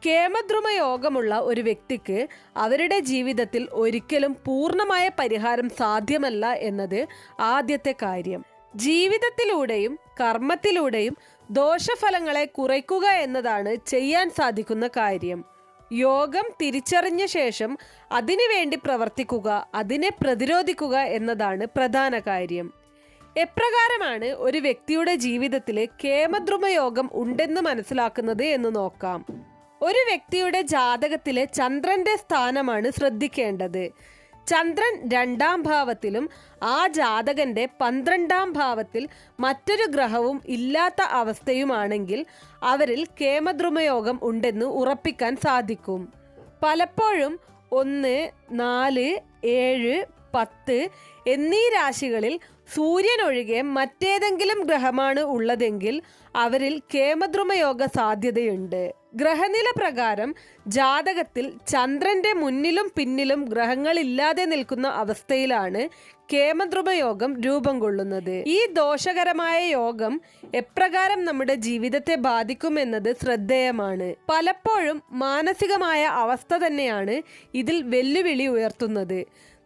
കേമദ്രുമ യോഗമുള്ള ഒരു വ്യക്തിക്ക് അവരുടെ ജീവിതത്തിൽ ഒരിക്കലും പൂർണ്ണമായ പരിഹാരം സാധ്യമല്ല എന്നത് ആദ്യത്തെ കാര്യം. ജീവിതത്തിലൂടെയും കർമ്മത്തിലൂടെയും ദോഷഫലങ്ങളെ കുറയ്ക്കുക എന്നതാണ് ചെയ്യാൻ സാധിക്കുന്ന കാര്യം. യോഗം തിരിച്ചറിഞ്ഞ ശേഷം അതിനുവേണ്ടി പ്രവർത്തിക്കുക, അതിനെ പ്രതിരോധിക്കുക എന്നതാണ് പ്രധാന കാര്യം. എപ്രകാരമാണ് ഒരു വ്യക്തിയുടെ ജീവിതത്തിൽ കേമദ്രുമ യോഗം ഉണ്ടെന്ന് മനസ്സിലാക്കുന്നത് എന്ന് നോക്കാം. ഒരു വ്യക്തിയുടെ ജാതകത്തിലെ ചന്ദ്രന്റെ സ്ഥാനമാണ് ശ്രദ്ധിക്കേണ്ടത്. ചന്ദ്രൻ 2ാം ഭാവത്തിലും ആ ജാതകന്റെ 12ാം ഭാവത്തിൽ മറ്റൊരു ഗ്രഹവും ഇല്ലാത്ത അവസ്ഥയുമാണെങ്കിൽ അവരിൽ കേമദ്രുമയോഗം ഉണ്ടെന്ന് ഉറപ്പിക്കാൻ സാധിക്കും. പലപ്പോഴും 1, 4, 7, 10 എന്നീ രാശികളിൽ സൂര്യൻ ഒഴികെ മറ്റേതെങ്കിലും ഗ്രഹമാണ് ഉള്ളതെങ്കിൽ അവരിൽ കേമദ്രുമയോഗ സാധ്യതയുണ്ട്. ഗ്രഹനില പ്രകാരം ജാതകത്തിൽ ചന്ദ്രന്റെ മുന്നിലും പിന്നിലും ഗ്രഹങ്ങളില്ലാതെ നിൽക്കുന്ന അവസ്ഥയിലാണ് കേമദ്രുമയോഗം രൂപം കൊള്ളുന്നത്. ഈ ദോഷകരമായ യോഗം എപ്രകാരം നമ്മുടെ ജീവിതത്തെ ബാധിക്കുമെന്നത് ശ്രദ്ധേയമാണ്. പലപ്പോഴും മാനസികമായ അവസ്ഥ തന്നെയാണ് ഇതിൽ വെല്ലുവിളി ഉയർത്തുന്നത്.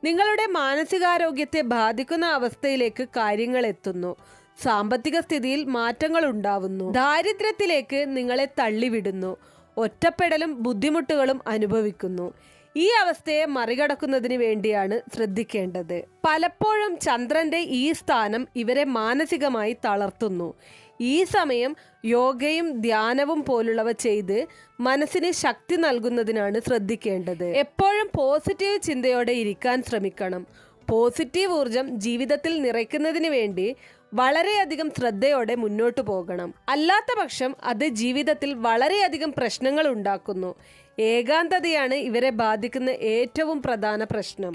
നിങ്ങളുടെ മാനസികാരോഗ്യത്തെ ബാധിക്കുന്ന അവസ്ഥയിലേക്ക് കാര്യങ്ങൾ എത്തുന്നു. സാമ്പത്തിക സ്ഥിതിയിൽ മാറ്റങ്ങൾ ഉണ്ടാവുന്നു. ദാരിദ്ര്യത്തിലേക്ക് നിങ്ങളെ തള്ളിവിടുന്നു. ഒറ്റപ്പെടലും ബുദ്ധിമുട്ടുകളും അനുഭവിക്കുന്നു. ഈ അവസ്ഥയെ മറികടക്കുന്നതിന് വേണ്ടിയാണ് ശ്രദ്ധിക്കേണ്ടത്. പലപ്പോഴും ചന്ദ്രന്റെ ഈ സ്ഥാനം ഇവരെ മാനസികമായി തളർത്തുന്നു. ഈ സമയം യോഗയും ധ്യാനവും പോലുള്ളവ ചെയ്ത് മനസ്സിന് ശക്തി നൽകുന്നതിനാണ് ശ്രദ്ധിക്കേണ്ടത്. എപ്പോഴും പോസിറ്റീവ് ചിന്തയോടെ ഇരിക്കാൻ ശ്രമിക്കണം. പോസിറ്റീവ് ഊർജം ജീവിതത്തിൽ നിറയ്ക്കുന്നതിന് വേണ്ടി വളരെയധികം ശ്രദ്ധയോടെ മുന്നോട്ടു പോകണം. അല്ലാത്ത പക്ഷം അത് ജീവിതത്തിൽ വളരെയധികം പ്രശ്നങ്ങൾ ഉണ്ടാക്കുന്നു. ഏകാന്തതയാണ് ഇവരെ ബാധിക്കുന്ന ഏറ്റവും പ്രധാന പ്രശ്നം.